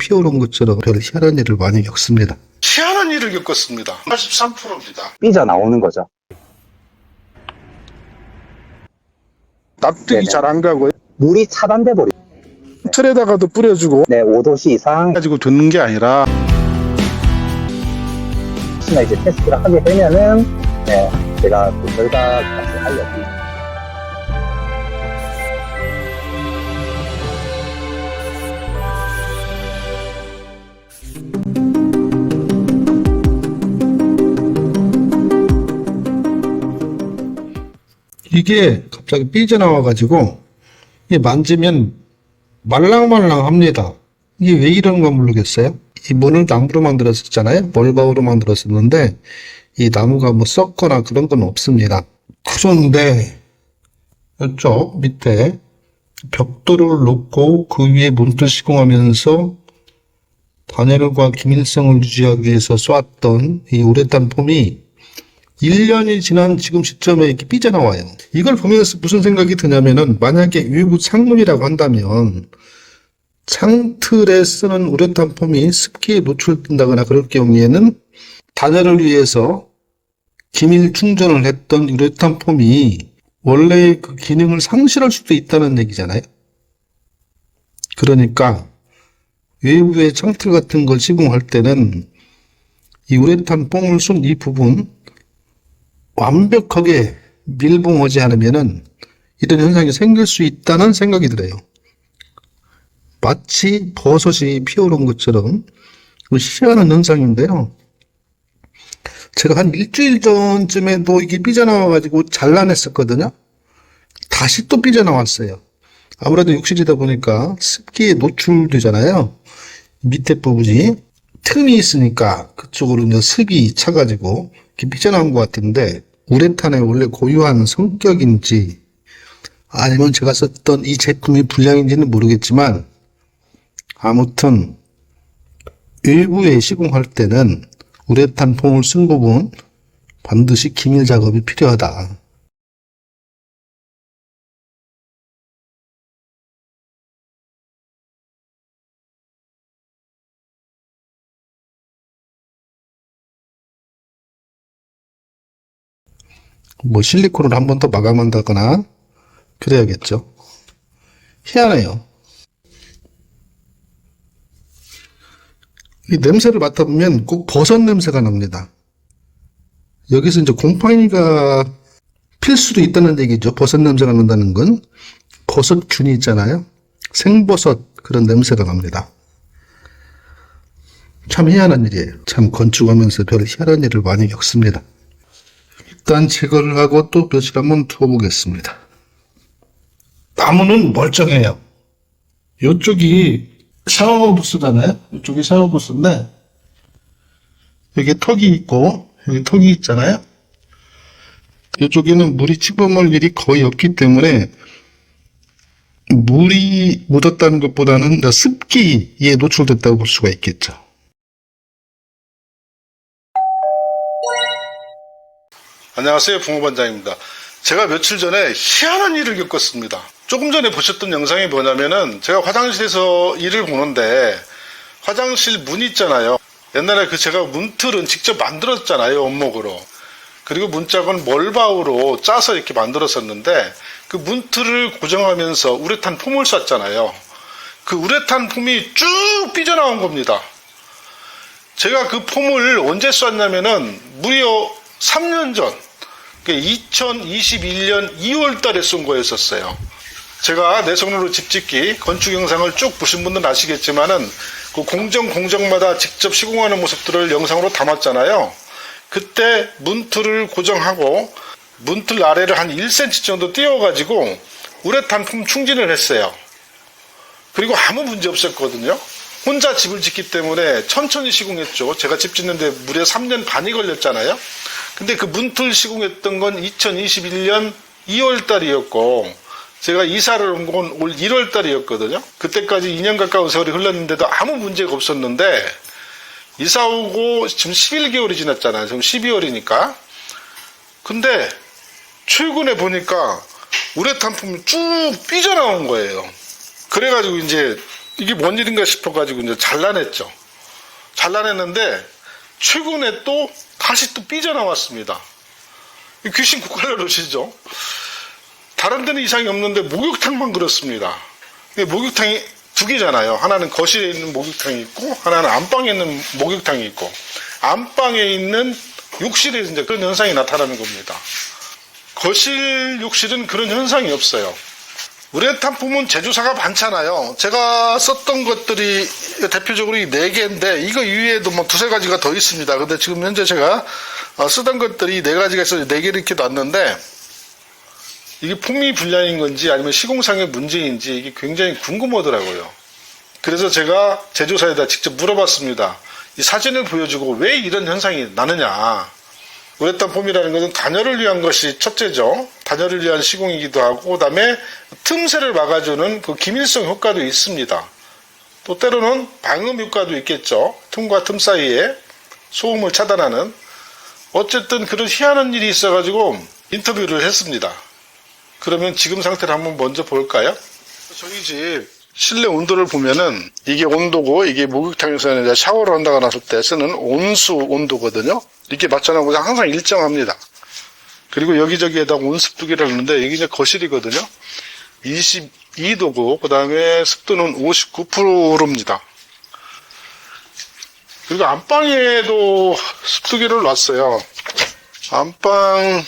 피어오른 것처럼 별 희한한 일을 많이 겪습니다. 희한한 일을 겪었습니다. 83%입니다. 삐져나오는 거죠. 납득이 네네. 잘 안 가고요. 물이 차단돼 버리죠. 틀에다가도 뿌려주고 네, 5도씨 이상 가지고 듣는 게 아니라 혹시나 이제 테스트를 하게 되면은 네, 제가 그 결과까지 알려드립니다. 이게 갑자기 삐져나와가지고 이게 만지면 말랑말랑합니다. 이게 왜 이러는 건 모르겠어요. 이 문을 나무로 만들었었잖아요. 멀바우로 만들었었는데 이 나무가 뭐 썩거나 그런 건 없습니다. 그런데 이쪽 밑에 벽돌을 놓고 그 위에 문틀 시공하면서 단열과 기밀성을 유지하기 위해서 쏘았던 이 우레탄 폼이 1년이 지난 지금 시점에 이렇게 삐져나와요. 이걸 보면서 무슨 생각이 드냐면은 만약에 외부 창문이라고 한다면 창틀에 쓰는 우레탄 폼이 습기에 노출된다거나 그럴 경우에는 단열을 위해서 기밀 충전을 했던 우레탄 폼이 원래의 그 기능을 상실할 수도 있다는 얘기잖아요. 그러니까 외부의 창틀 같은 걸 시공할 때는 이 우레탄 폼을 쏜 이 부분 완벽하게 밀봉하지 않으면은 이런 현상이 생길 수 있다는 생각이 들어요. 마치 버섯이 피어오른 것처럼 희한한 현상인데요. 제가 한 일주일 전쯤에도 이게 삐져나와가지고 잘라냈었거든요. 다시 또 삐져나왔어요. 아무래도 욕실이다 보니까 습기에 노출되잖아요. 밑에 부분이 틈이 있으니까 그쪽으로 이제 습이 차가지고 이렇게 삐져나온 것 같은데 우레탄의 원래 고유한 성격인지 아니면 제가 썼던 이 제품이 불량인지는 모르겠지만 아무튼 외부에 시공할 때는 우레탄 폼을 쓴 부분 반드시 기밀 작업이 필요하다. 뭐 실리콘으로 한 번 더 마감한다거나 그래야겠죠. 희한해요. 이 냄새를 맡아보면 꼭 버섯 냄새가 납니다. 여기서 이제 곰팡이가 필 수도 있다는 얘기죠. 버섯 냄새가 난다는 건 버섯균이 있잖아요. 생버섯 그런 냄새가 납니다. 참 희한한 일이에요. 참 건축하면서 별 희한한 일을 많이 겪습니다. 일단 제거를 하고 또 며칠 한번 두어보겠습니다. 나무는 멀쩡해요. 이쪽이 샤워 부스잖아요. 이쪽이 샤워 부스인데 여기 턱이 있고 여기 턱이 있잖아요. 이쪽에는 물이 침범할 일이 거의 없기 때문에 물이 묻었다는 것보다는 습기에 노출됐다고 볼 수가 있겠죠. 안녕하세요, 붕어반장입니다. 제가 며칠 전에 희한한 일을 겪었습니다. 조금 전에 보셨던 영상이 뭐냐면은 제가 화장실에서 일을 보는데 화장실 문 있잖아요. 옛날에 제가 문틀은 직접 만들었잖아요, 원목으로. 그리고 문짝은 멀바우로 짜서 이렇게 만들었었는데 그 문틀을 고정하면서 우레탄 폼을 쐈잖아요. 그 우레탄 폼이 쭉 삐져나온 겁니다. 제가 그 폼을 언제 쐈냐면은 무려 3년 전, 2021년 2월 달에 쏜 거였었어요. 제가 내 손으로 집 짓기 건축 영상을 쭉 보신 분들은 아시겠지만은 그 공정마다 직접 시공하는 모습들을 영상으로 담았잖아요. 그때 문틀을 고정하고 문틀 아래를 한 1cm 정도 띄워가지고 우레탄 폼 충진을 했어요. 그리고 아무 문제 없었거든요. 혼자 집을 짓기 때문에 천천히 시공했죠. 제가 집 짓는데 무려 3년 반이 걸렸잖아요. 근데 그 문틀 시공했던 건 2021년 2월 달이었고 제가 이사를 온 건 올 1월 달이었거든요. 그때까지 2년 가까운 세월이 흘렀는데도 아무 문제가 없었는데 이사 오고 지금 11개월이 지났잖아요. 지금 12월이니까. 근데 최근에 보니까 우레탄 폼이 쭉 삐져나온 거예요. 그래가지고 이제 이게 뭔 일인가 싶어가지고 이제 잘라냈죠. 잘라냈는데 최근에 또 다시 또 삐져나왔습니다. 이 귀신 국갈려 놓으시죠. 다른 데는 이상이 없는데 목욕탕만 그렇습니다. 목욕탕이 두 개잖아요. 하나는 거실에 있는 목욕탕이 있고 하나는 안방에 있는 목욕탕이 있고 안방에 있는 욕실에 이제 그런 현상이 나타나는 겁니다. 거실 욕실은 그런 현상이 없어요. 우레탄 품은 제조사가 많잖아요. 제가 썼던 것들이 대표적으로 이 4개인데 이거 이외에도 뭐 두세 가지가 더 있습니다. 근데 지금 현재 제가 쓰던 것들이 4가지가 있어서 4개를 이렇게 놨는데 이게 품위 불량인 건지 아니면 시공상의 문제인지 이게 굉장히 궁금하더라고요. 그래서 제가 제조사에다 직접 물어봤습니다. 이 사진을 보여주고 왜 이런 현상이 나느냐. 우레탄 폼이라는 것은 단열을 위한 것이 첫째죠. 단열을 위한 시공이기도 하고 그다음에 틈새를 막아주는 그 기밀성 효과도 있습니다. 또 때로는 방음 효과도 있겠죠. 틈과 틈 사이에 소음을 차단하는 어쨌든 그런 희한한 일이 있어가지고 인터뷰를 했습니다. 그러면 지금 상태를 한번 먼저 볼까요? 저희 집 실내 온도를 보면은 이게 온도고 이게 목욕탕에서 이제 샤워를 한다고 나섰을 때 쓰는 온수 온도거든요. 이렇게 맞춰놓고 항상 일정합니다. 그리고 여기저기에다가 온습도기를 하는데 여기 이제 거실이거든요. 22도고 그 다음에 습도는 59%입니다. 그리고 안방에도 습도기를 놨어요. 안방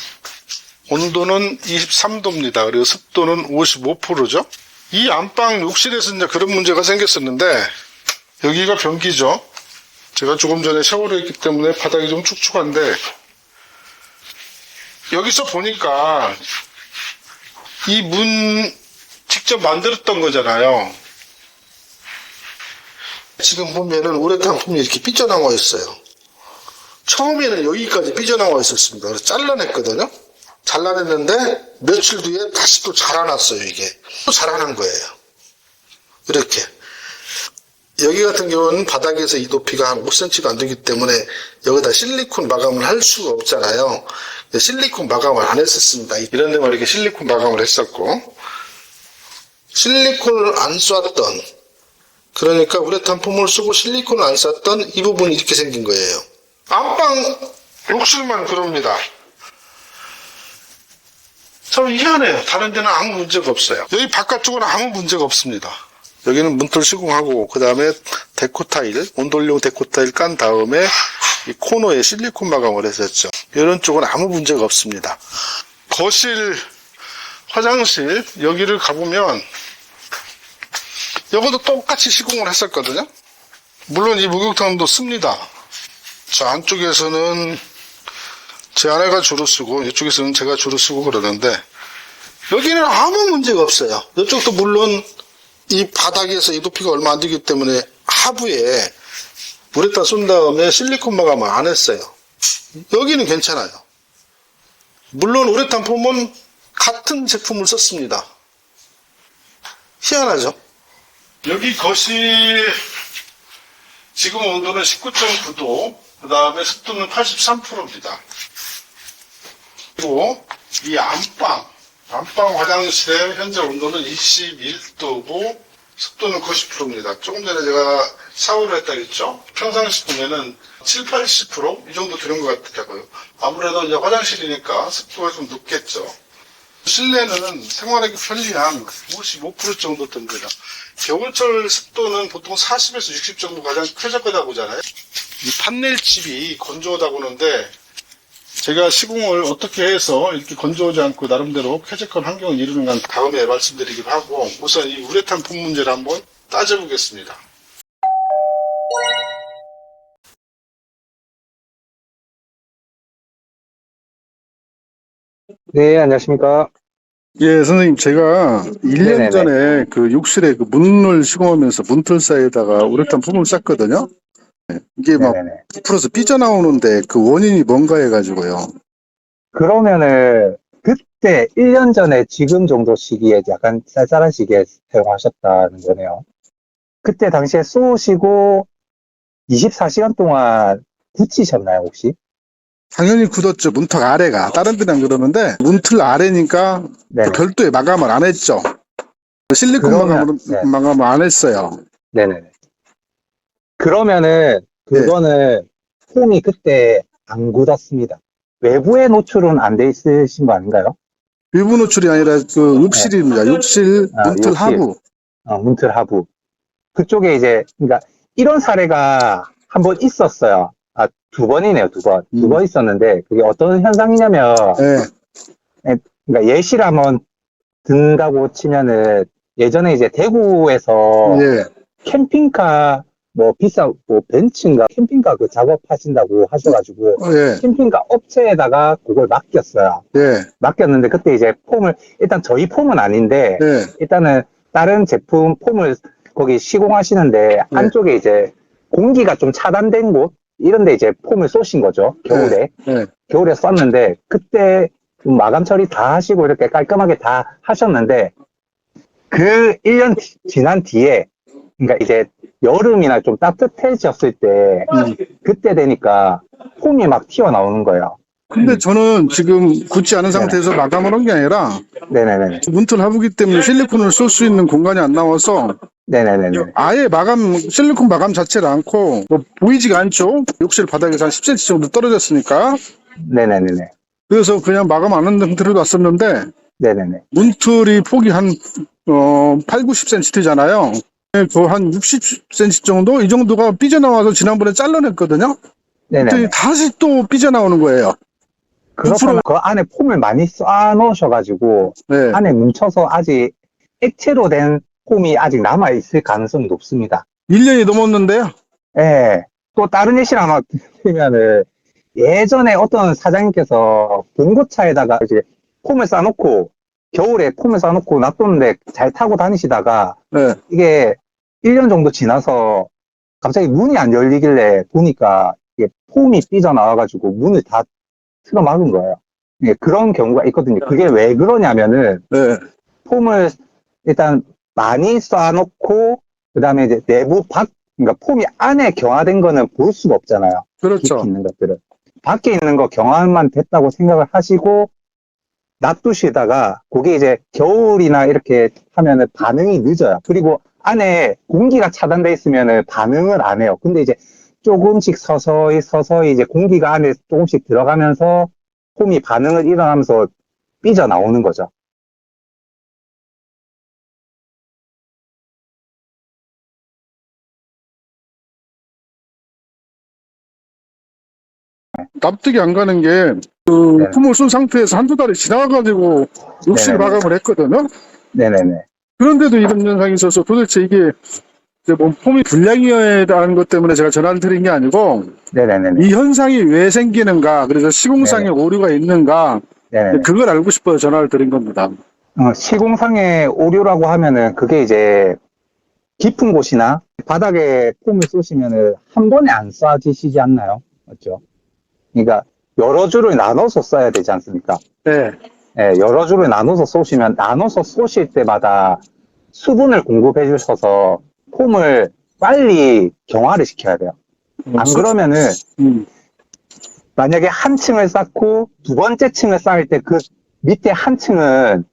온도는 23도입니다. 그리고 습도는 55%죠. 이 안방 욕실에서 이제 그런 문제가 생겼었는데 여기가 변기죠. 제가 조금 전에 샤워를 했기 때문에 바닥이 좀 축축한데 여기서 보니까 이 문 직접 만들었던 거잖아요. 지금 보면은 우레탄 폼이 이렇게 삐져나와 있어요. 처음에는 여기까지 삐져나와 있었습니다. 그래서 잘라냈거든요. 잘라냈는데 며칠 뒤에 다시 또 자라났어요. 이게 또 자라난 거예요. 이렇게 여기 같은 경우는 바닥에서 이 높이가 한 5cm가 안 되기 때문에 여기다 실리콘 마감을 할 수가 없잖아요. 실리콘 마감을 안 했었습니다. 이런 데만 이렇게 실리콘 마감을 했었고 실리콘을 안 쐈던 그러니까 우레탄 폼을 쓰고 실리콘을 안 쐈던 이 부분이 이렇게 생긴 거예요. 안방 욕실만 그럽니다. 참 희한해요. 다른 데는 아무 문제가 없어요. 여기 바깥쪽은 아무 문제가 없습니다. 여기는 문틀 시공하고 그 다음에 데코 타일, 온돌용 데코 타일 깐 다음에 이 코너에 실리콘 마감을 했었죠. 이런 쪽은 아무 문제가 없습니다. 거실, 화장실 여기를 가보면 이것도 똑같이 시공을 했었거든요. 물론 이 목욕탕도 씁니다. 저 안쪽에서는 제 아내가 주로 쓰고 이쪽에서는 제가 주로 쓰고 그러는데 여기는 아무 문제가 없어요. 이쪽도 물론 이 바닥에서 이 높이가 얼마 안 되기 때문에 하부에 우레탄 쏜 다음에 실리콘 마감을 안 했어요. 여기는 괜찮아요. 물론 우레탄 폼은 같은 제품을 썼습니다. 희한하죠? 여기 거실 지금 온도는 19.9도 그 다음에 습도는 83%입니다. 그리고 이 안방 화장실의 현재 온도는 21도고 습도는 90%입니다. 조금 전에 제가 샤워를 했다 했죠? 평상시 보면은 7, 80% 이 정도 되는 것 같더라고요. 아무래도 이제 화장실이니까 습도가 좀 높겠죠. 실내는 생활하기 편리한 55% 정도 됩니다. 겨울철 습도는 보통 40에서 60 정도 가장 쾌적하다고 보잖아요. 이 판넬집이 건조하다고 하는데 제가 시공을 어떻게 해서 이렇게 건조하지 않고 나름대로 쾌적한 환경을 이루는 건 다음에 말씀드리기로 하고 우선 이 우레탄 폼 문제를 한번 따져보겠습니다. 네, 안녕하십니까. 예, 선생님, 제가 1년 네네네. 전에 그 욕실에 그 문을 시공하면서 문틀 사이에다가 우레탄 폼을 쌌거든요. 이게 막 네네네. 부풀어서 삐져나오는데 그 원인이 뭔가 해가지고요. 그러면은 그때 1년 전에 지금 정도 시기에 약간 쌀쌀한 시기에 사용하셨다는 거네요. 그때 당시에 쏘시고 24시간 동안 굳히셨나요, 혹시? 당연히 굳었죠. 문턱 아래가. 다른 데는 안 그러는데 문틀 아래니까 네네. 별도의 마감을 안 했죠. 실리콘 그러면, 네. 마감을 안 했어요. 네네네. 그러면은, 그거는 폼이 그때 안 굳었습니다. 외부에 노출은 안 돼 있으신 거 아닌가요? 일부 노출이 아니라 그 욕실입니다. 욕실 문틀 욕실. 하부. 문틀 하부. 그쪽에 이제, 그러니까 이런 사례가 한 번 있었어요. 두 번이네요, 두 번. 두 번 있었는데, 그게 어떤 현상이냐면, 예, 그러니까 예시를 한번 든다고 치면은, 예전에 이제 대구에서 예, 캠핑카, 뭐 벤츠인가 캠핑카 그 작업하신다고 하셔가지고, 예, 캠핑카 업체에다가 그걸 맡겼어요. 예, 맡겼는데, 그때 이제 폼을, 일단 저희 폼은 아닌데, 예, 일단은 다른 제품 폼을 거기 시공하시는데 안쪽에 이제 공기가 좀 차단된 곳 이런 데 이제 폼을 쏘신 거죠. 겨울에. 예, 겨울에 썼는데 그때 좀 마감 처리 다 하시고 이렇게 깔끔하게 다 하셨는데 그 1년 지난 뒤에 그러니까 이제 여름이나 좀 따뜻해졌을 때 그때 되니까 폼이 막 튀어나오는 거예요. 근데 저는 지금 굳지 않은 네네. 상태에서 마감을 한 게 아니라 네네네. 문틀 하부기 때문에 실리콘을 쏠 수 있는 공간이 안 나와서 네네네. 아예 실리콘 마감 자체를 않고 뭐 보이지가 않죠. 욕실 바닥에서 한 10cm 정도 떨어졌으니까. 네네네. 그래서 그냥 마감 안 한 상태로 놨었는데 네네네. 문틀이 폭이 한 8, 90cm 되잖아요. 한 60cm 정도? 이 정도가 삐져나와서 지난번에 잘라냈거든요. 그랬더니 네네네. 다시 또 삐져나오는 거예요. 그렇다면 그 안에 폼을 많이 쏴 넣으셔가지고 네. 안에 뭉쳐서 아직 액체로 된 폼이 아직 남아있을 가능성이 높습니다. 1년이 넘었는데요. 예. 또 다른 예시를 하나 드리면은 예전에 어떤 사장님께서 봉고차에다가 이제 폼을 싸놓고 겨울에 폼을 싸놓고 놔뒀는데 잘 타고 다니시다가 네. 이게 1년 정도 지나서 갑자기 문이 안 열리길래 보니까 이게 폼이 삐져나와가지고 문을 다 틀어막은 거예요. 예, 그런 경우가 있거든요. 그게 왜 그러냐면은 네. 폼을 일단 많이 쏴놓고 그다음에 이제 내부 그러니까 폼이 안에 경화된 거는 볼 수가 없잖아요. 그렇죠. 깊이 있는 것들은 밖에 있는 거 경화만 됐다고 생각을 하시고 놔두시다가 그게 이제 겨울이나 이렇게 하면은 반응이 늦어요. 그리고 안에 공기가 차단돼 있으면은 반응을 안 해요. 근데 이제 조금씩 서서히 이제 공기가 안에 조금씩 들어가면서 폼이 반응을 일어나면서 삐져나오는 거죠. 납득이 안 가는 게, 네. 폼을 쏜 상태에서 한두 달이 지나가지고 욕실 네네네. 마감을 했거든요. 네네네. 그런데도 이런 현상이 있어서 도대체 이게 이제 뭐 폼이 불량이라는 것 때문에 제가 전화를 드린 게 아니고, 네네네. 이 현상이 왜 생기는가, 그래서 시공상에 오류가 있는가, 네네네. 그걸 알고 싶어서 전화를 드린 겁니다. 시공상의 오류라고 하면은 그게 이제 깊은 곳이나 바닥에 폼을 쏘시면은 한 번에 안 쏴지시지 않나요? 맞죠? 그러니까 여러 줄을 나눠서 쏴야 되지 않습니까? 네. 예, 여러 줄을 나눠서 쏘시면 나눠서 쏘실 때마다 수분을 공급해 주셔서 폼을 빨리 경화를 시켜야 돼요. 안 그러면은 만약에 한 층을 쌓고 두 번째 층을 쌓을 때 그 밑에 한 층은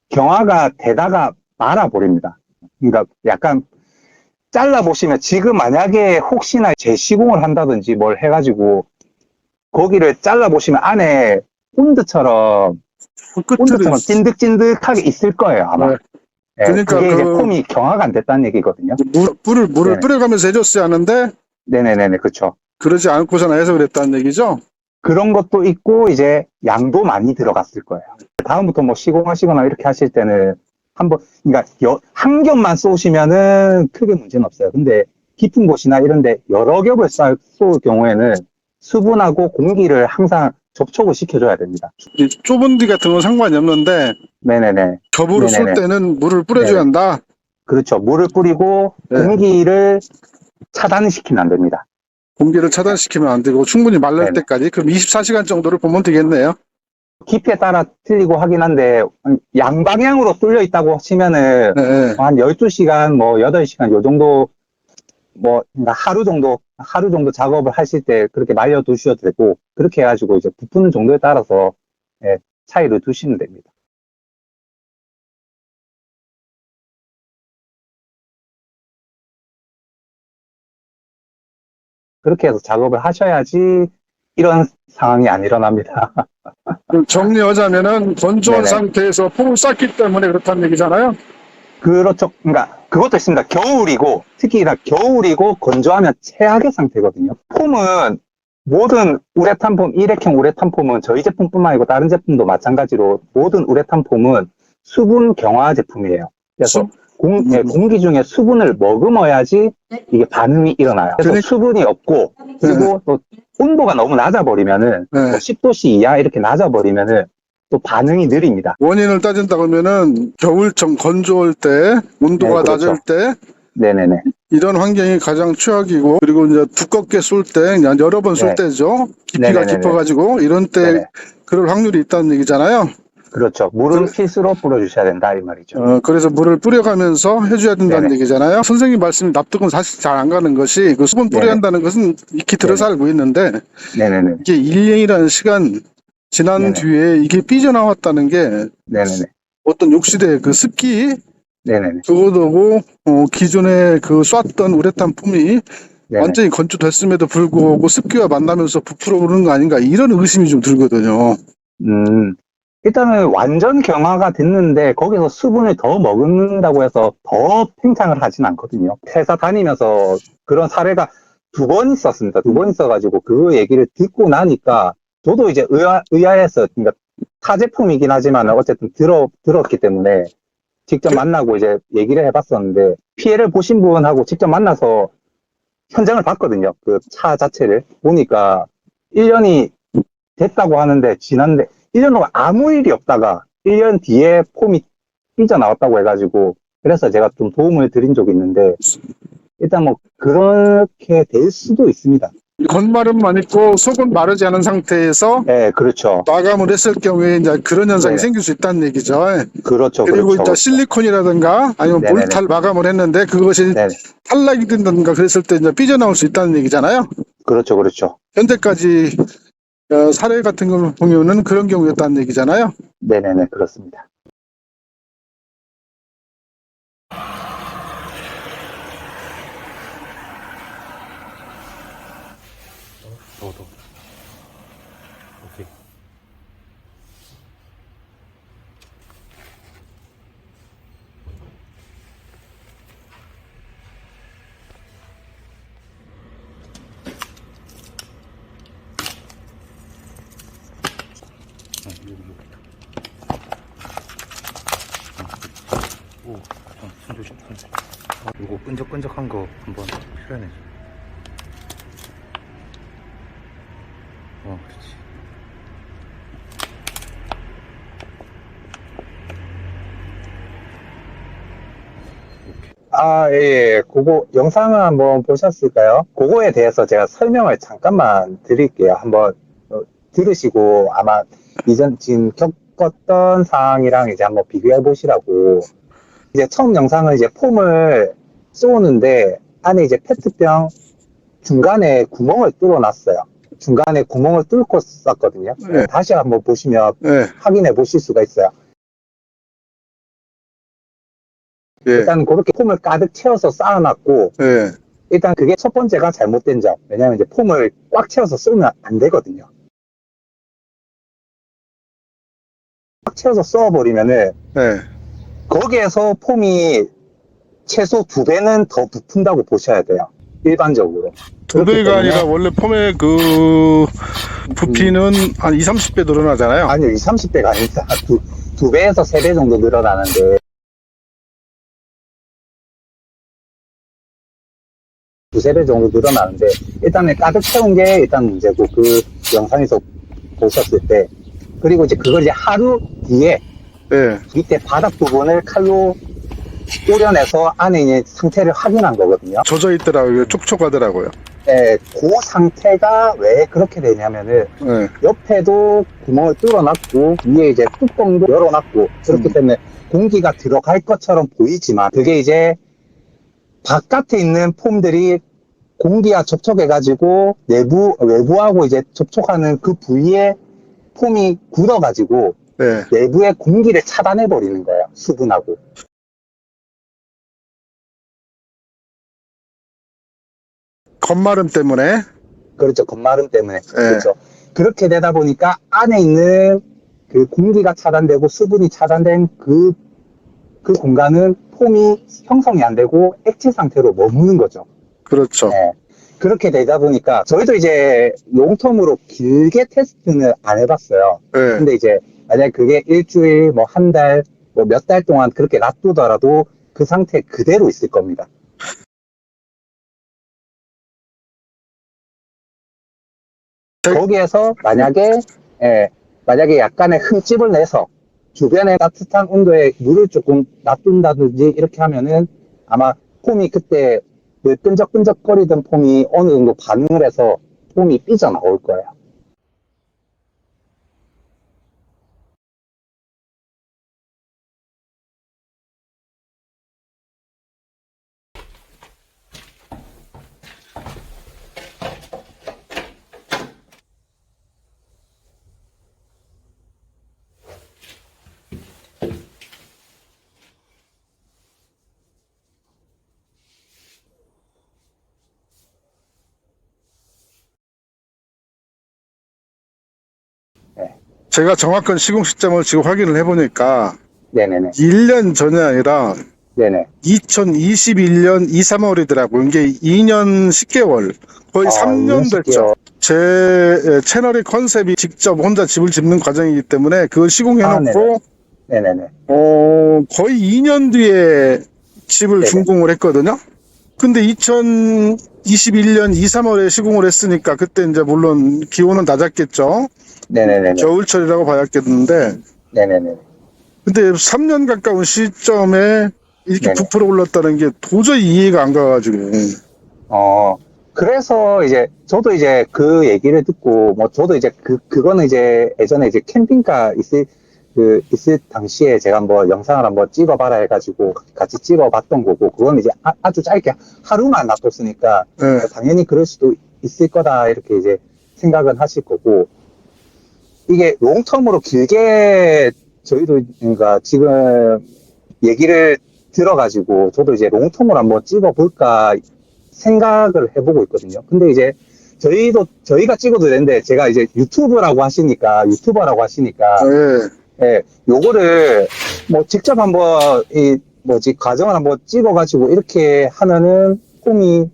경화가 되다가 말아버립니다. 그러니까 약간 잘라보시면 지금 만약에 혹시나 재시공을 한다든지 뭘 해가지고 거기를 잘라보시면 안에 본드처럼 끝으로 찐득찐득하게 있을 거예요, 아마. 네. 예, 그러니까 그게 이제 폼이 경화가 안 됐다는 얘기거든요. 물을 네네. 뿌려가면서 해줬어야 하는데 네네네, 그쵸. 그러지 않고서나 해서 그랬다는 얘기죠. 그런 것도 있고, 이제 양도 많이 들어갔을 거예요. 다음부터 뭐 시공하시거나 이렇게 하실 때는 그러니까 한 겹만 쏘시면은 크게 문제는 없어요. 근데 깊은 곳이나 이런데 여러 겹을 쏠 경우에는 수분하고 공기를 항상 접촉을 시켜줘야 됩니다. 이 좁은 데 같은 건 상관이 없는데 네네네. 겹으로 쏠 네네네. 때는 물을 뿌려줘야 네네. 한다. 그렇죠. 물을 뿌리고 네. 공기를 차단시키면 안 됩니다. 공기를 차단시키면 안 되고 충분히 말랄 네네. 때까지 그럼 24시간 정도를 보면 되겠네요. 깊이에 따라 틀리고 하긴 한데 양방향으로 뚫려 있다고 치면은 네, 네. 한 12시간 뭐 8시간 요 정도 뭐 그러니까 하루 정도 작업을 하실 때 그렇게 말려 두셔도 되고 그렇게 해가지고 이제 부푸는 정도에 따라서 예, 차이를 두시면 됩니다. 그렇게 해서 작업을 하셔야지 이런 상황이 안 일어납니다. 정리하자면은 건조한 네네. 상태에서 폼을 쌌기 때문에 그렇다는 얘기잖아요. 그렇죠. 그러니까 그것도 있습니다. 겨울이고 특히나 겨울이고 건조하면 최악의 상태거든요. 폼은 모든 우레탄 폼, 일회형 우레탄 폼은 저희 제품뿐만 아니고 다른 제품도 마찬가지로 모든 우레탄 폼은 수분 경화 제품이에요. 그래서 공기 중에 수분을 머금어야지 이게 반응이 일어나요. 그래서 그러니까- 수분이 없고 그리고 또 온도가 너무 낮아버리면은 네. 뭐 10도씨 이하 이렇게 낮아버리면은 또 반응이 느립니다. 원인을 따진다 그러면은 겨울철 건조할 때, 온도가 네, 그렇죠. 낮을 때, 네네네. 이런 환경이 가장 최악이고, 그리고 이제 두껍게 쏠 때, 그냥 여러 번 쏠 네. 때죠. 깊이가 네네네네. 깊어가지고, 이런 때 네네. 그럴 확률이 있다는 얘기잖아요. 그렇죠. 물은 필수로 뿌려주셔야 된다 이 말이죠. 그래서 물을 뿌려가면서 해줘야 된다는 네네. 얘기잖아요. 선생님 말씀이 납득은 사실 잘 안 가는 것이, 그 수분 뿌려야 네네. 한다는 것은 익히 들어서 알고 있는데, 네네네. 이게 1년이라는 시간 지난 네네. 뒤에 이게 삐져나왔다는 게 네네네. 어떤 욕실의 그 습기, 네네네. 그거도 기존에 그 쐈던 우레탄 폼이 네네. 완전히 건조됐음에도 불구하고 습기와 만나면서 부풀어 오르는 거 아닌가 이런 의심이 좀 들거든요. 일단은 완전 경화가 됐는데 거기서 수분을 더 머금는다고 해서 더 팽창을 하진 않거든요. 회사 다니면서 그런 사례가 2번 있었습니다. 2번 있어가지고 그 얘기를 듣고 나니까 저도 이제 의아해서, 그러니까 타 제품이긴 하지만 어쨌든 들었기 때문에 직접 만나고 이제 얘기를 해봤었는데, 피해를 보신 분하고 직접 만나서 현장을 봤거든요. 그 차 자체를 보니까 1년이 됐다고 하는데 지났는데 1년 동안 아무 일이 없다가 1년 뒤에 폼이 삐져나왔다고 해가지고, 그래서 제가 좀 도움을 드린 적이 있는데, 일단 뭐 그렇게 될 수도 있습니다. 겉마름만 있고 속은 마르지 않은 상태에서 네, 그렇죠. 마감을 했을 경우에 이제 그런 현상이 네네. 생길 수 있다는 얘기죠. 그렇죠. 그리고 그렇죠. 이제 실리콘이라든가 아니면 네네네. 몰탈 마감을 했는데 그것이 네, 탈락이 된다든가 그랬을 때 이제 삐져나올 수 있다는 얘기잖아요. 그렇죠. 그렇죠. 현재까지 사례 같은 걸 보면은 그런 경우였다는 얘기잖아요. 네네네. 그렇습니다. 오케이. 오, 손 조심, 손 조심. 요거 끈적끈적한 거 한번 표현해 줘. 그렇지. 아, 예, 예. 그거 영상을 한번 보셨을까요? 그거에 대해서 제가 설명을 잠깐만 드릴게요. 한번 들으시고 아마 이전 지금 겪었던 상황이랑 이제 한번 비교해 보시라고. 이제 처음 영상은 이제 폼을 쏘는데 안에 이제 페트병 중간에 구멍을 뚫어 놨어요. 중간에 구멍을 뚫고 쐈거든요. 네. 다시 한번 보시면 네. 확인해 보실 수가 있어요. 예. 일단 그렇게 폼을 가득 채워서 쌓아놨고, 예. 일단 그게 첫 번째가 잘못된 점. 왜냐면 이제 폼을 꽉 채워서 쏘면 안 되거든요. 꽉 채워서 쏘아버리면은 예. 거기에서 폼이 최소 2배는 더 부푼다고 보셔야 돼요. 일반적으로. 두 그렇기 배가 때문에- 아니라 원래 폼의 그 부피는 한 20, 30배 늘어나잖아요. 아니요, 20, 30배가 아닙니다. 2배에서 3배 정도 늘어나는데, 2~3배 정도 늘어나는데, 일단은 가득 채운 게 일단 문제고, 그 영상에서 보셨을 때, 그리고 이제 그걸 이제 하루 뒤에 예. 밑에 바닥 부분을 칼로 오려내서 안에 있는 상태를 확인한 거거든요. 젖어 있더라고요. 촉촉하더라고요. 네, 그 상태가 왜 그렇게 되냐면은, 예. 옆에도 구멍을 뚫어놨고 위에 이제 뚜껑도 열어놨고 그렇기 때문에 공기가 들어갈 것처럼 보이지만 그게 이제 바깥에 있는 폼들이 공기와 접촉해가지고 외부하고 이제 접촉하는 그 부위에 폼이 굳어가지고 예. 내부의 공기를 차단해버리는 거예요. 수분하고. 겉마름 때문에 그렇죠. 겉마름 때문에. 그렇죠. 그렇게 되다 보니까 안에 있는 그 공기가 차단되고 수분이 차단된 그 공간은 폼이 형성이 안 되고 액체 상태로 머무는 거죠. 그렇죠. 네. 그렇게 되다 보니까 저희도 이제 롱텀으로 길게 테스트는 안 해봤어요. 네. 근데 이제 만약에 그게 일주일, 뭐 한 달, 뭐 몇 달 동안 그렇게 놔두더라도 그 상태 그대로 있을 겁니다. 거기에서 만약에 약간의 흠집을 내서 주변에 따뜻한 온도에 물을 조금 놔둔다든지 이렇게 하면은 아마 폼이 그때 그 끈적끈적거리던 폼이 어느 정도 반응을 해서 폼이 삐져나올 거예요. 제가 정확한 시공 시점을 지금 확인을 해보니까 네네네. 1년 전이 아니라 네네. 2021년 2, 3월이더라고요. 이게 2년 10개월, 거의 3년 됐죠. 제 채널의 컨셉이 직접 혼자 집을 짓는 과정이기 때문에 그걸 시공해놓고 네네네. 거의 2년 뒤에 집을 네네. 준공을 했거든요. 근데 2021년 2, 3월에 시공을 했으니까 그때 이제 물론 기온은 낮았겠죠. 네네네. 겨울철이라고 봐야겠는데 네네네. 근데 3년 가까운 시점에 이렇게 네네. 부풀어 올랐다는 게 도저히 이해가 안 가가지고. 그래서 이제 저도 이제 그 얘기를 듣고 뭐 저도 이제 그거는 이제 예전에 이제 캠핑카 있을 당시에 제가 한번 영상을 한번 찍어봐라 해가지고 같이 찍어봤던 거고 그건 이제 아주 짧게 하루만 놔뒀으니까 네. 당연히 그럴 수도 있을 거다 이렇게 이제 생각은 하실 거고 이게 롱텀으로 길게 저희도 그러니까 지금 얘기를 들어가지고 저도 이제 롱텀으로 한번 찍어볼까 생각을 해보고 있거든요. 근데 이제 저희가 찍어도 되는데 제가 이제 유튜버라고 하시니까 예, 요거를 뭐 직접 한번 과정을 한번 찍어가지고 이렇게 하면은 폼이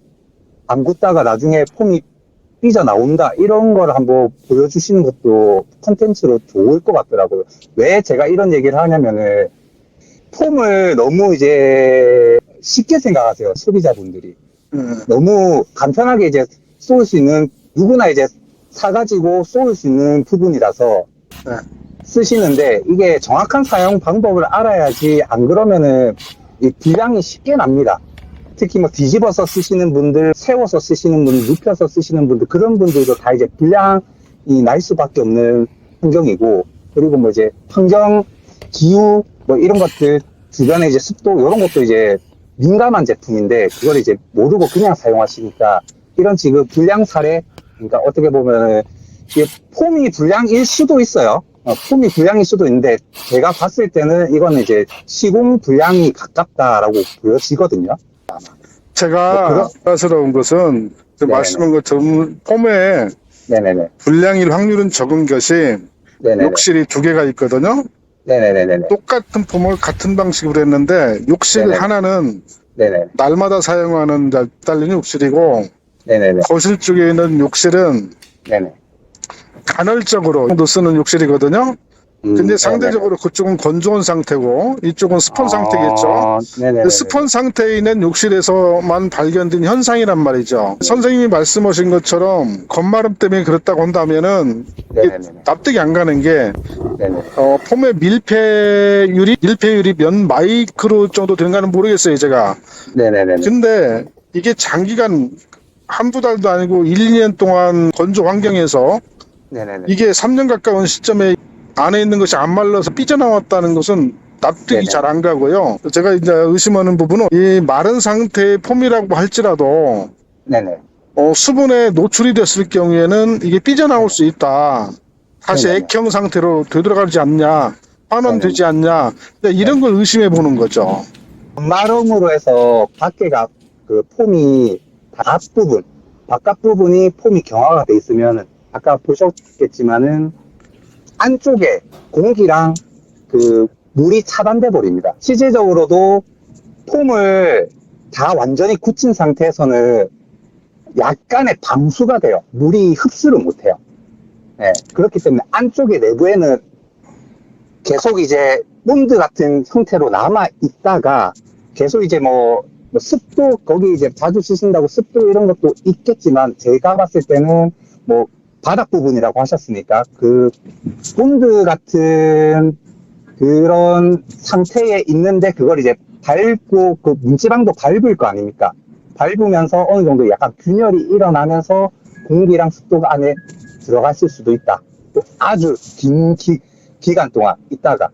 안 굳다가 나중에 폼이 삐져나온다 이런 걸 한번 보여주시는 것도 컨텐츠로 좋을 것 같더라고요. 왜 제가 이런 얘기를 하냐면은 폼을 너무 이제 쉽게 생각하세요. 소비자분들이. 너무 간편하게 이제 쏠 수 있는 누구나 이제 사가지고 쏠 수 있는 부분이라서 쓰시는데 이게 정확한 사용 방법을 알아야지 안 그러면은 이 불량이 쉽게 납니다. 특히 뭐 뒤집어서 쓰시는 분들, 세워서 쓰시는 분들, 눕혀서 쓰시는 분들 그런 분들도 다 이제 불량이 날 수밖에 없는 환경이고 그리고 뭐 이제 환경, 기후 뭐 이런 것들 주변에 이제 습도 이런 것도 이제 민감한 제품인데 그걸 이제 모르고 그냥 사용하시니까 이런 지금 불량 사례 그러니까 어떻게 보면은 이게 폼이 불량일 수도 있어요. 폼이 불량일 수도 있는데 제가 봤을 때는 이거는 이제 시공 불량이 가깝다라고 보여지거든요. 제가 안타스러운 것은 말씀한 것처럼 폼에 네네네. 불량일 확률은 적은 것이 네네네. 욕실이 2개가 있거든요. 네네네네. 똑같은 폼을 같은 방식으로 했는데 욕실 네네. 하나는 네네. 날마다 사용하는 딸린 욕실이고 네네네. 거실 쪽에 있는 욕실은 네네. 간헐적으로 쓰는 욕실이거든요. 근데 상대적으로 네네. 그쪽은 건조한 상태고 이쪽은 습한 상태겠죠. 네네. 그 습한 상태에 있는 욕실에서만 발견된 현상이란 말이죠. 선생님이 말씀하신 것처럼 겉마름 때문에 그렇다고 한다면은 납득이 안 가는 게 네네. 폼의 밀폐율이 몇 마이크로 정도 되는가는 모르겠어요, 제가. 네네네. 근데 이게 장기간 한두 달도 아니고 1, 2년 동안 건조 환경에서 네네네. 이게 3년 가까운 시점에 안에 있는 것이 안 말라서 삐져나왔다는 것은 납득이 잘 안 가고요. 제가 이제 의심하는 부분은 이 마른 상태의 폼이라고 할지라도 네네. 수분에 노출이 됐을 경우에는 이게 삐져나올 수 있다. 다시 네네. 액형 상태로 되돌아가지 않냐, 환원되지 않냐, 이런 걸 의심해 보는 거죠. 마름으로 해서 밖에가 그 폼이 앞부분 바깥 부분이 폼이 경화가 돼 있으면 아까 보셨겠지만은 안쪽에 공기랑 그 물이 차단돼 버립니다. 실질적으로도 폼을 다 완전히 굳힌 상태에서는 약간의 방수가 돼요. 물이 흡수를 못해요. 네, 그렇기 때문에 안쪽에 내부에는 계속 이제 본드 같은 형태로 남아 있다가 계속 이제 뭐 습도, 거기 이제 자주 쓰신다고 습도 이런 것도 있겠지만 제가 봤을 때는 뭐 바닥 부분이라고 하셨으니까 그 본드 같은 그런 상태에 있는데 그걸 이제 밟고 그 문지방도 밟을 거 아닙니까? 밟으면서 어느 정도 약간 균열이 일어나면서 공기랑 습도가 안에 들어갔을 수도 있다. 또 아주 긴 기간 동안 있다가.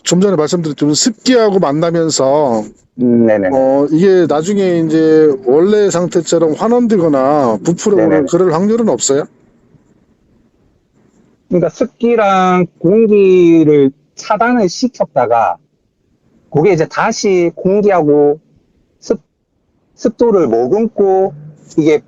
좀 전에 말씀드렸지만 습기하고 만나면서 네네. 이게 나중에 이제 원래 상태처럼 환원되거나 부풀어오는 네네. 그럴 확률은 없어요? 그러니까 습기랑 공기를 차단을 시켰다가 그게 이제 다시 공기하고 습도를 머금고 이게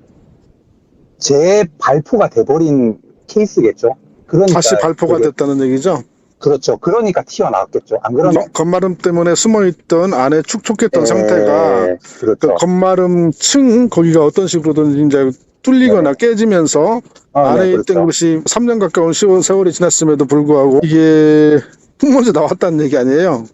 재발포가 돼버린 케이스겠죠. 그러니까 다시 발포가 그게- 됐다는 얘기죠? 그렇죠. 그러니까 튀어나왔겠죠. 안 그러면 겉마름 때문에 숨어있던 안에 축축했던 상태가 그 그렇죠. 겉마름 층 거기가 어떤 식으로든 이제 뚫리거나 깨지면서 안에 네, 있던 그렇죠. 것이 3년 가까운 세월이 지났음에도 불구하고 이게 흙먼저 나왔다는 얘기 아니에요?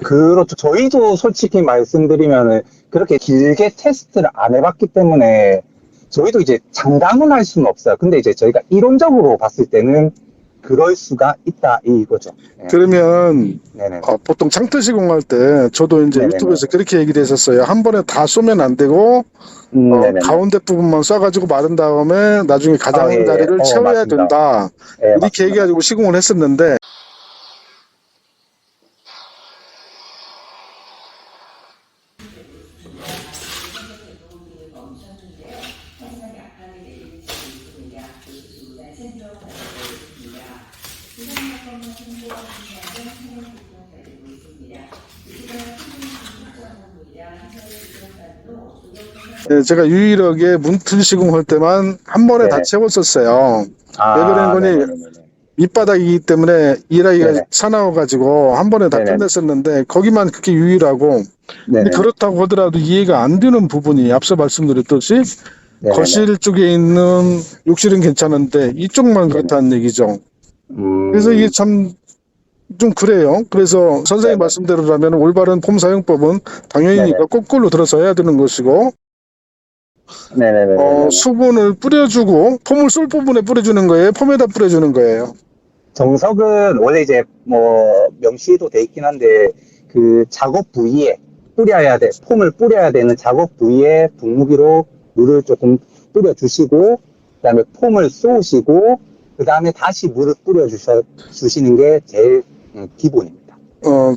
그렇죠. 저희도 솔직히 말씀드리면은 그렇게 길게 테스트를 안 해봤기 때문에 저희도 이제 장담은 할 수는 없어요. 근데 이제 저희가 이론적으로 봤을 때는 그럴 수가 있다 이거죠. 네. 그러면 네네. 보통 창틀 시공할 때 저도 이제 네네네. 유튜브에서 그렇게 얘기를 했었어요. 한 번에 다 쏘면 안 되고 네네. 가운데 부분만 쏴가지고 마른 다음에 나중에 가장 예, 예. 자리를 채워야 맞습니다. 된다. 네, 이렇게 맞습니다. 얘기해가지고 시공을 했었는데 제가 유일하게 문틀 시공할 때만 한 번에 다 네네. 채웠었어요. 왜 그런 거니? 네네네네. 밑바닥이기 때문에 일하기가 네네. 사나워가지고 한 번에 다 네네. 끝냈었는데 거기만 그렇게 유일하고 근데 네네. 그렇다고 하더라도 이해가 안 되는 부분이 앞서 말씀드렸듯이 네네네. 거실 쪽에 있는 욕실은 괜찮은데 이쪽만 그렇다는 얘기죠. 그래서 이게 참 좀 그래요. 그래서 선생님 네네. 말씀대로라면 올바른 폼 사용법은 당연히 네네. 거꾸로 들어서 해야 되는 것이고 네네네. 수분을 뿌려주고 폼을 쏠 부분에 뿌려주는 거예요. 폼에다 뿌려주는 거예요. 정석은 원래 이제 뭐 명시도 돼 있긴 한데 그 작업 부위에 폼을 뿌려야 되는 작업 부위에 분무기로 물을 조금 뿌려주시고 그다음에 폼을 쏘시고 그다음에 다시 물을 뿌려주시는 게 제일 기본입니다.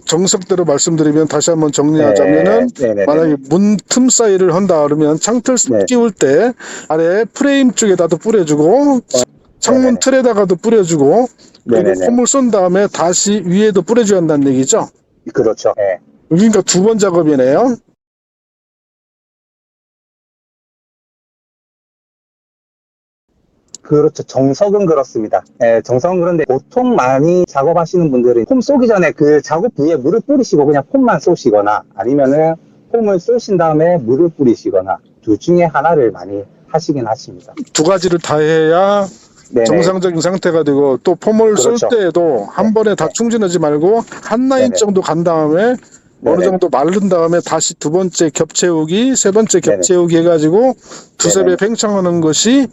정석대로 말씀드리면 다시 한번 정리하자면은 네네네. 만약에 문 틈 사이를 한다 그러면 창틀 네. 끼울 때 아래 프레임 쪽에다도 뿌려주고 창문 네네네. 틀에다가도 뿌려주고 그리고 네네네. 폼을 쏜 다음에 다시 위에도 뿌려줘야 한다는 얘기죠. 그렇죠. 네. 그러니까 두 번 작업이네요. 그렇죠. 정석은 그렇습니다. 예, 정석은 그런데 보통 많이 작업하시는 분들은 폼 쏘기 전에 그 작업 부위에 물을 뿌리시고 그냥 폼만 쏘시거나 아니면은 폼을 쏘신 다음에 물을 뿌리시거나 둘 중에 하나를 많이 하시긴 하십니다. 두 가지를 다 해야 네네. 정상적인 상태가 되고 또 폼을 그렇죠. 쏠 때에도 한 번에 다 네. 충전하지 말고 한 라인 네네. 정도 간 다음에 어느 네네. 정도 마른 다음에 다시 두 번째 겹채우기, 세 번째 네네. 겹채우기 해가지고 두세 배 네네. 팽창하는 것이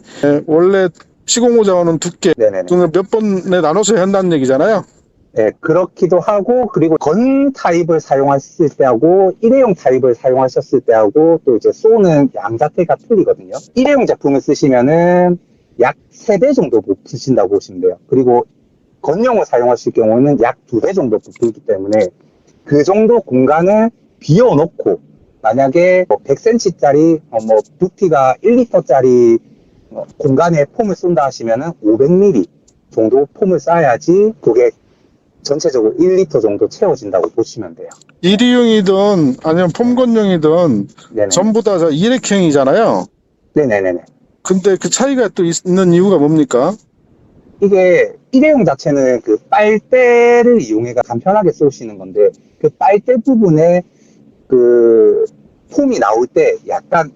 원래 시공호자와는 두께 네네네. 몇 번에 나눠서 해야 한다는 얘기잖아요. 네, 그렇기도 하고, 그리고 건 타입을 사용하셨을 때하고, 일회용 타입을 사용하셨을 때하고, 또 이제 쏘는 양 자체가 틀리거든요. 일회용 제품을 쓰시면은 약 3배 정도 부푸신다고 보시면 돼요. 그리고 건용을 사용하실 경우는 약 2배 정도 부풀기 때문에 그 정도 공간을 비워놓고, 만약에 100cm짜리, 부피가 1리터짜리 공간에 폼을 쏜다 하시면은 500ml 정도 폼을 쏴야지 그게 전체적으로 1리터 정도 채워진다고 보시면 돼요. 일회용이든 아니면 폼건용이든 네네. 전부 다 일회형이잖아요. 네네네네. 근데 그 차이가 또 있는 이유가 뭡니까? 이게 일회용 자체는 그 빨대를 이용해가 간편하게 쏘시는 건데, 그 빨대 부분에 그 폼이 나올 때 약간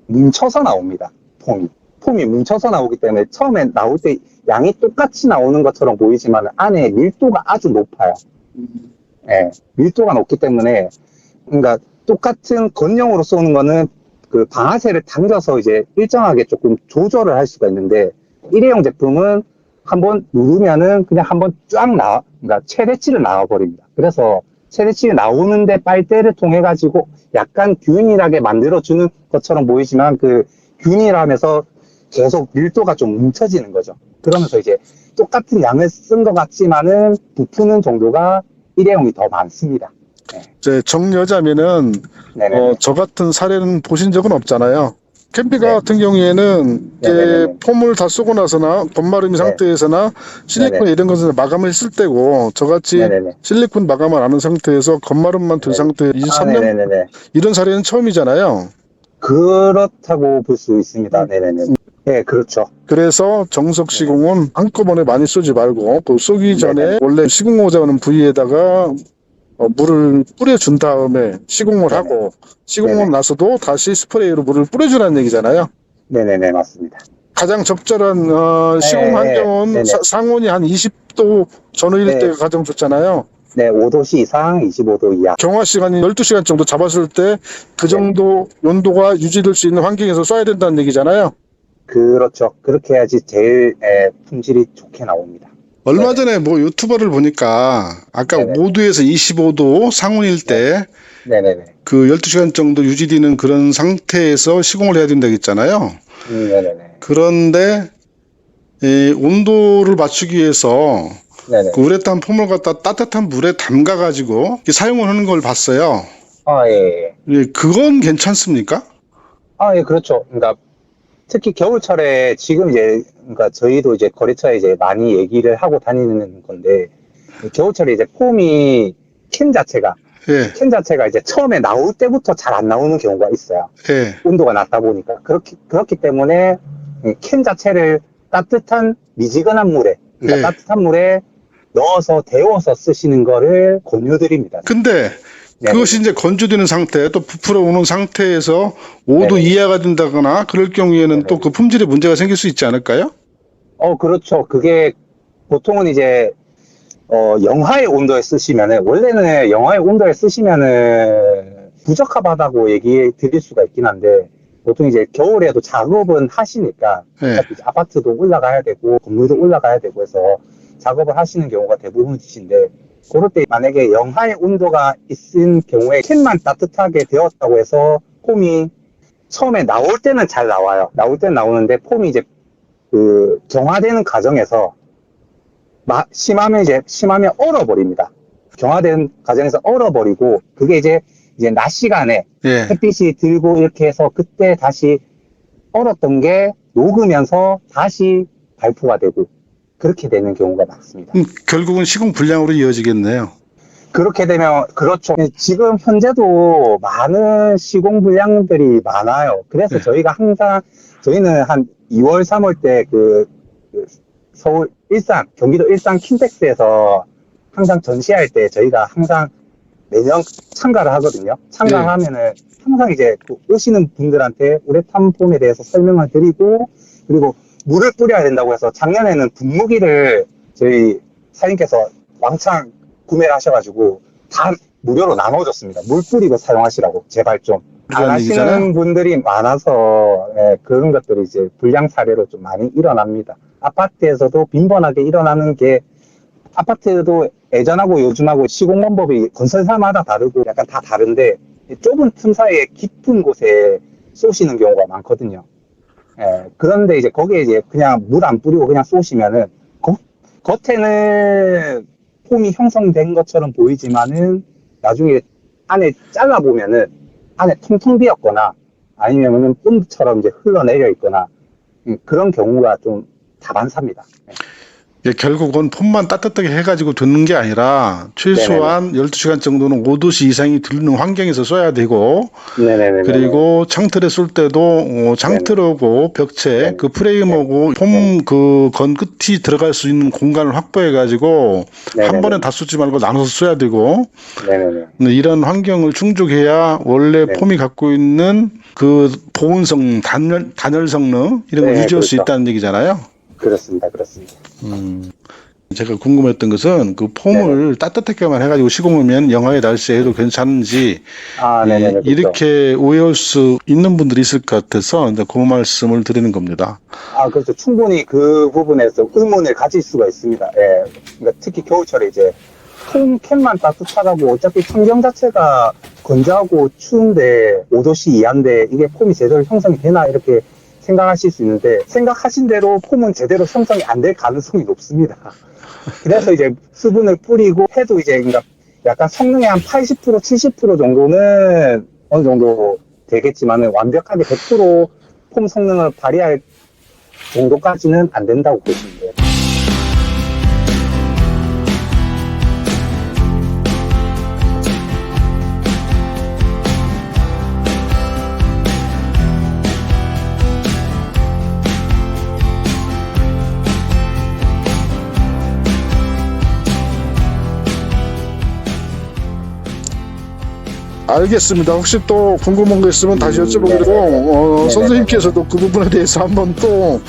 뭉쳐서 나옵니다. 폼이 뭉쳐서 나오기 때문에 처음에 나올 때 양이 똑같이 나오는 것처럼 보이지만 안에 밀도가 아주 높아요. 예, 밀도가 높기 때문에, 그러니까 똑같은 건용으로 쏘는 거는 그 방아쇠를 당겨서 이제 일정하게 조금 조절을 할 수가 있는데, 일회용 제품은 한번 누르면은 그냥 한번 그러니까 최대치를 나와버립니다. 그래서 최대치 나오는데 빨대를 통해 가지고 약간 균일하게 만들어주는 것처럼 보이지만 그 균일함에서 계속 밀도가 좀 뭉쳐지는 거죠. 그러면서 이제 똑같은 양을 쓴 것 같지만은 부푸는 정도가 일회용이 더 많습니다. 이제 정여자면은 네네. 저 같은 사례는 보신 적은 없잖아요. 캠핑카 네. 같은 경우에는 이게 네네네. 폼을 다 쏘고 나서나 건마름이 네. 상태에서나 실리콘 네네. 이런 것은 마감을 했을 때고 저같이 네네네. 실리콘 마감을 안 한 상태에서 건마름만 둔 네네. 상태 아, 23년 네네네. 이런 사례는 처음이잖아요. 그렇다고 볼 수 있습니다. 네네네. 네, 그렇죠. 그래서 정석 시공은 한꺼번에 많이 쏘지 말고 그 쏘기 전에 네네. 원래 시공하자 하는 부위에다가 물을 뿌려준 다음에 시공을 네네. 하고 시공을 네네. 나서도 다시 스프레이로 물을 뿌려주라는 얘기잖아요. 네네네, 맞습니다. 가장 적절한 시공 네, 환경은 네네. 상온이 한 20도 전후일 네. 때가 가장 좋잖아요. 네, 5도씨 이상, 25도 이하. 경화 시간이 12시간 정도 잡았을 때 그 정도 온도가 유지될 수 있는 환경에서 쏴야 된다는 얘기잖아요. 그렇죠. 그렇게 해야지 제일 품질이 좋게 나옵니다. 얼마 네네. 전에 뭐 유튜버를 보니까 아까 네네. 5도에서 25도 상온일 때 네네네. 그 12시간 정도 유지되는 그런 상태에서 시공을 해야 된다고 했잖아요. 네네네. 그런데 이 온도를 맞추기 위해서 네네. 그 우레탄 폼을 갖다 따뜻한 물에 담가 가지고 사용을 하는 걸 봤어요. 아, 예, 예. 예, 그건 괜찮습니까? 아, 예, 그렇죠. 그러니까 특히 겨울철에 지금 이제, 그러니까 저희도 이제 거래처에 이제 많이 얘기를 하고 다니는 건데, 겨울철에 이제 폼이 캔 자체가 이제 처음에 나올 때부터 잘 안 나오는 경우가 있어요. 예. 온도가 낮다 보니까. 그렇기 때문에 캔 자체를 따뜻한 미지근한 물에, 그러니까 예. 따뜻한 물에 넣어서 데워서 쓰시는 거를 권유드립니다. 근데 네네. 그것이 이제 건조되는 상태, 또 부풀어 오는 상태에서 5도 네네. 이하가 된다거나 그럴 경우에는 네네. 또 그 품질에 문제가 생길 수 있지 않을까요? 그렇죠. 그게 보통은 이제 영하의 온도에 쓰시면은, 원래는 영하의 온도에 쓰시면은 부적합하다고 얘기 드릴 수가 있긴 한데, 보통 이제 겨울에도 작업은 하시니까, 예. 어차피 아파트도 올라가야 되고, 건물도 올라가야 되고 해서 작업을 하시는 경우가 대부분이신데, 그럴 때 만약에 영하의 온도가 있은 경우에 캔만 따뜻하게 되었다고 해서 폼이 처음에 나올 때는 잘 나와요. 나올 때는 나오는데 폼이 이제 그 경화되는 과정에서 심하면 얼어버립니다. 경화된 과정에서 얼어버리고, 그게 이제 낮 시간에 예. 햇빛이 들고 이렇게 해서 그때 다시 얼었던 게 녹으면서 다시 발포가 되고, 그렇게 되는 경우가 많습니다. 결국은 시공 불량으로 이어지겠네요. 그렇게 되면, 그렇죠. 지금 현재도 많은 시공 불량들이 많아요. 그래서 네. 저희는 한 2월, 3월 때 서울 경기도 일산 킨텍스에서 항상 전시할 때 저희가 항상 매년 참가를 하거든요. 참가하면은 항상 이제 오시는 분들한테 우레탄 폼에 대해서 설명을 드리고, 그리고 물을 뿌려야 된다고 해서 작년에는 분무기를 저희 사장님께서 왕창 구매를 하셔가지고 다 무료로 나눠줬습니다. 물 뿌리고 사용하시라고. 제발 좀. 안 그런 하시는 얘기잖아요. 분들이 많아서 그런 것들이 이제 불량 사례로 좀 많이 일어납니다. 아파트에서도 빈번하게 일어나는 게, 아파트도 예전하고 요즘하고 시공 방법이 건설사마다 다르고 약간 다 다른데, 좁은 틈 사이에 깊은 곳에 쏘시는 경우가 많거든요. 그런데 이제 거기에 이제 그냥 물 안 뿌리고 그냥 쏘시면은 겉에는 폼이 형성된 것처럼 보이지만은 나중에 안에 잘라보면은 안에 텅텅 비었거나 아니면은 본드처럼 이제 흘러내려 있거나 그런 경우가 좀 다반사입니다. 결국은 폼만 따뜻하게 해가지고 듣는 게 아니라 최소한 12시간 정도는 5도씨 이상이 들리는 환경에서 써야 되고 네네네. 그리고 창틀에 쏠 때도 창틀하고 벽체 그 프레임하고 폼 그 건 끝이 들어갈 수 있는 공간을 확보해가지고 한 번에 다 쏘지 말고 나눠서 쏘야 되고 네네네. 이런 환경을 충족해야 원래 폼이 갖고 있는 그 보온 성능, 단열 성능 이런 걸 네, 유지할 수 그렇죠. 있다는 얘기잖아요. 그렇습니다. 제가 궁금했던 것은 그 폼을 따뜻하게만 해가지고 시공하면 영하의 날씨에도 괜찮은지 네네네. 그렇죠. 이렇게 오해할 수 있는 분들이 있을 것 같아서 그 말씀을 드리는 겁니다. 그렇죠. 충분히 그 부분에서 의문을 가질 수가 있습니다. 예. 그러니까 특히 겨울철에 이제 폼캔만 따뜻하다고 어차피 환경 자체가 건조하고 추운데 5도씨 이하인데 이게 폼이 제대로 형성이 되나 이렇게 생각하실 수 있는데 생각하신 대로 폼은 제대로 형성이 안 될 가능성이 높습니다. 그래서 이제 수분을 뿌리고 해도 이제 그러니까 약간 성능의 한 80% 70% 정도는 어느 정도 되겠지만은 완벽하게 100% 폼 성능을 발휘할 정도까지는 안 된다고 보시면 돼요. 알겠습니다. 혹시 또 궁금한 거 있으면 다시 여쭤보고 선생님께서도 그 부분에 대해서 한번 또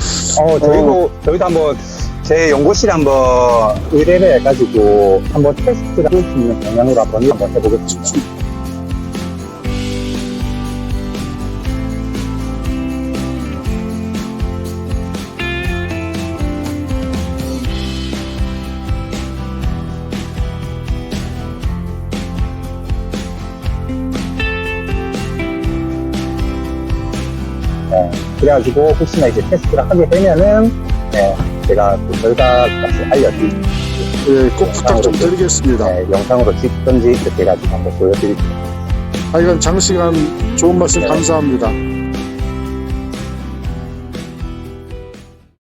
저희도 한번 제 연구실에 한번 의뢰를 해가지고 한번 테스트를 할 수 있는 방향으로 한번 해보겠습니다. 그래가지고 혹시나 이제 테스트를 하게 되면은 제가 그 결과값을 알려드릴게요. 꼭 부탁 좀 드리겠습니다. 영상으로 찍든지 이렇게 해가지고 한번 보여드릴게요. 이건 장시간 좋은 말씀 감사합니다.